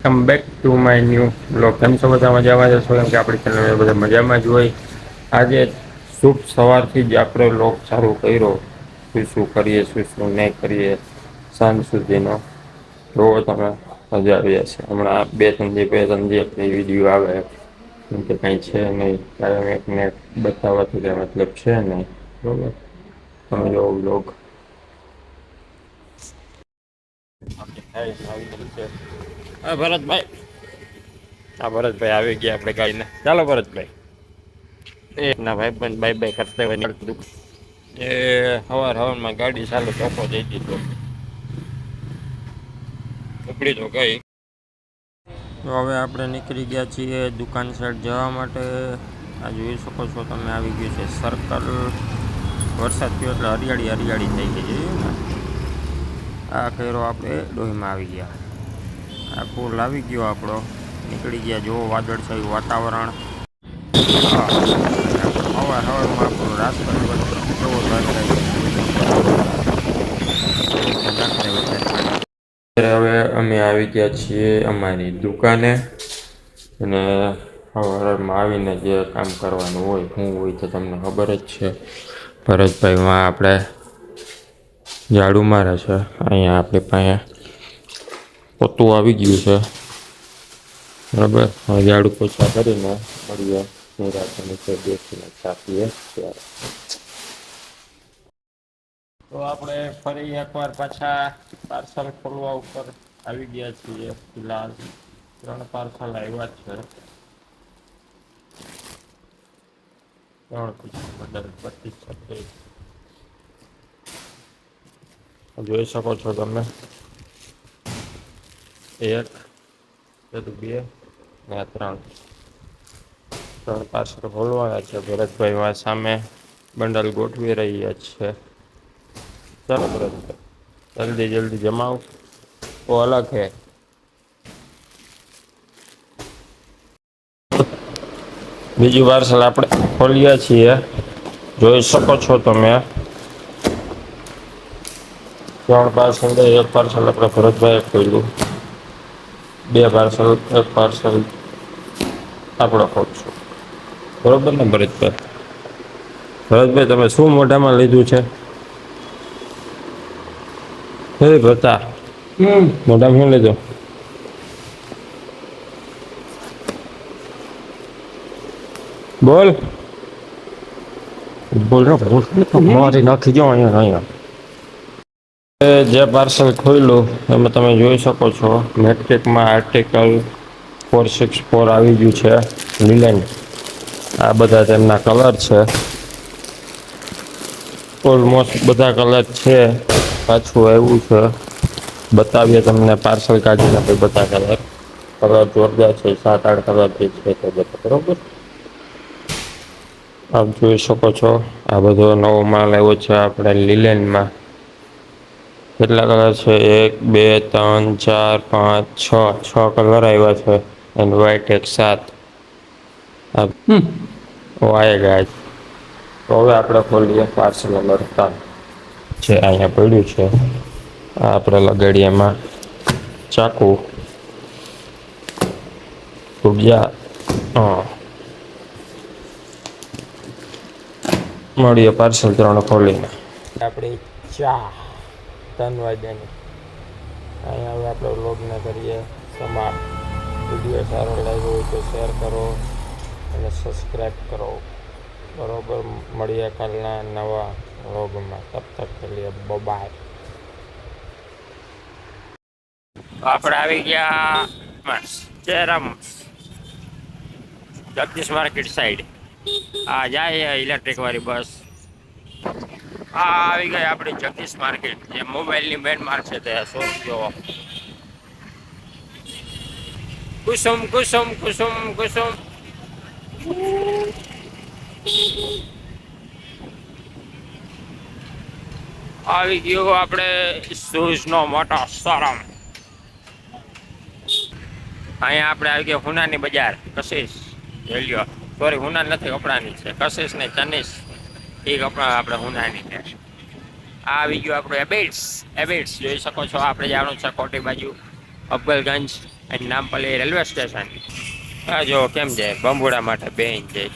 Come back to my new blog. કેમ છો બધા મજામાં જશો? કેમ કે આપણી ચેનલ બધા મજામાં જ હોય. આજે શુભ સવારથી જ આપણે બ્લોગ ચાલુ કર્યો. શું શું કરીએ, શું શું નહીં કરીએ, સાંજ સુધીનો જોવો તમે મજા આવી જશે. હમણાં બે ત્રણ દી વિડીયો આવે કેમ કે કાંઈ છે નહીં, એકને બતાવવાથી કાંઈ મતલબ છે નહીં. બરોબર, તમે જોવો બ્લોગ. હા ભરતભાઈ, હા ભરતભાઈ આવી ગયા આપણે ગાઈને. ચાલો ભરતભાઈ. એક ના ભાઈ બંધ બાય બાય કરતા હોય એ હવાર હવારમાં ગાડી ચાલુ ધોકો દઈ દીધો. ઉપડી તો ગઈ. તો હવે આપણે નીકળી ગયા છીએ દુકાન સાઈડ જવા માટે. આ જોઈ શકો છો તમે, આવી ગયું છે સર્કલ. વરસાદ થયો એટલે હરિયાળી હરિયાળી થઈ ગઈ છે ને. આ ખેરો આપણે ડોહીમાં આવી ગયા. આ પુલ આવી ગયો આપણો. નીકળી ગયા, જુઓ વાદળછાયું વાતાવરણ. હવાર હવારમાં આપણો રાજકોટ કેવો હવે અમે આવી ગયા છીએ અમારી દુકાને. અને સવારમાં આવીને જે કામ કરવાનું હોય શું હોય તો તમને ખબર જ છે. ભરતભાઈમાં આપણે ઝાડુ મારે છે. અહીંયા આપણી પાસે પોતું આવી ગયું છે. બરાબર, હવે ઝાડુ પોછા કરીને મળીએ નિરાંતે નીચે બેસીને ચા પીએ ત્યારે. તો આપણે ફરી એકવાર પાછા પાર્સલ ખોલવા ઉપર આવી ગયા છીએ. ફિલહાલ 3 પાર્સલ આવ્યા છે. 3 પછી બદલ 32 36 જોઈ શકો છો તમે. 1 2 ને 3 પાર્સલ ખોલવાના છે. ભરતભાઈ સામે બંડલ ગોઠવી રહ્યા છે. ચાલો ભરતભાઈ, જલ્દી જલ્દી જમાવ. ઓ અલગ હે. બીજું પાર્સલ આપણે ખોલીએ છીએ. જોઈ શકો છો તમે. 3 પાર્સલ, 1 પાર્સલ આપણે ભરતભાઈએ ખોલ્યું. 2 પાર્સલ, 1 પાર્સલ આપણે ખોલશું. બરોબર ને ભરતભાઈ? ભરતભાઈ તમે શું મોઢામાં લીધું છે? ભરતા મોઢામાં શું લીધું? બોલ બોલ મારી નાખી જાઓ અહીંયા. જે પાર્સલ ખોલ્યું એમાં તમે જોઈ શકો છો મેટ્રિકમાં આર્ટિકલ 464 આવી ગયું છે. લીલેન આ બધા તેમના કલર છે. ઓલમોસ્ટ બધા કલર છે. પાછું આવ્યું છે. બતાવીએ તમને પાર્સલ કાઢીને બધા કલર જોરદાર છે. 7-8 કલર જે છે તે બધા. બરોબર, આપ જોઈ શકો છો. આ બધો નવો માલ આવ્યો છે આપણે લીલેનમાં. કેટલા કલર છે? 1 2 3 4 5 6 કલર આવ્યા છે. એન્ડ વ્હાઈટ એક 7. આયેગા. તો હવે આપણે ખોલીએ પાર્સલ નંબર 3 છે. અહીંયા પડ્યું છે. આપણે લગાડીએ એમાં ચાકુ. જા મળીએ પાર્સલ 3 ખોલીને. આપણી ચા 3 વાગ્યાની. અહીંયા હવે આપણે વ્લોગને કરીએ સમાપ્ત. વિડીયો સારો લાગ્યો હોય તો શેર કરો અને સબસ્ક્રાઈબ કરો. બરોબર, મળીએ કાલના નવા વ્લોગમાં. તબ તક કે લીએ બાય. આપણે આવી ગયા ચેરમ જગદીશ માર્કેટ સાઈડ. આ જાય ઇલેક્ટ્રિક વાળી બસ. આ આવી ગઈ આપણી જગદીશ માર્કેટ. જે મોબાઈલની મેન માર્ક છે તે શોપ જોવો. કુસુમ કુસુમ કુસુમ કુસુમ. આવી ગયો આપણે શૂઝનો મોટો શોરૂમ. અહીંયા આપણે આવી ગયા હુનાની બજાર. કશિશ જોઈ લ્યો. સોરી, હુના નથી, કપડાની છે. કશિશ ને ચનીશ એ કપડા આપણે હુનાની છે. આ આવી ગયું આપણું એબિટ્સ. એબિટ્સ જોઈ શકો છો. આપણે જવાનું છે ખોટી બાજુ અફગલગંજ. અને નામપલ્લી રેલવે સ્ટેશન. હા જો કેમ જાય બંબુડા માટે બેન જાય.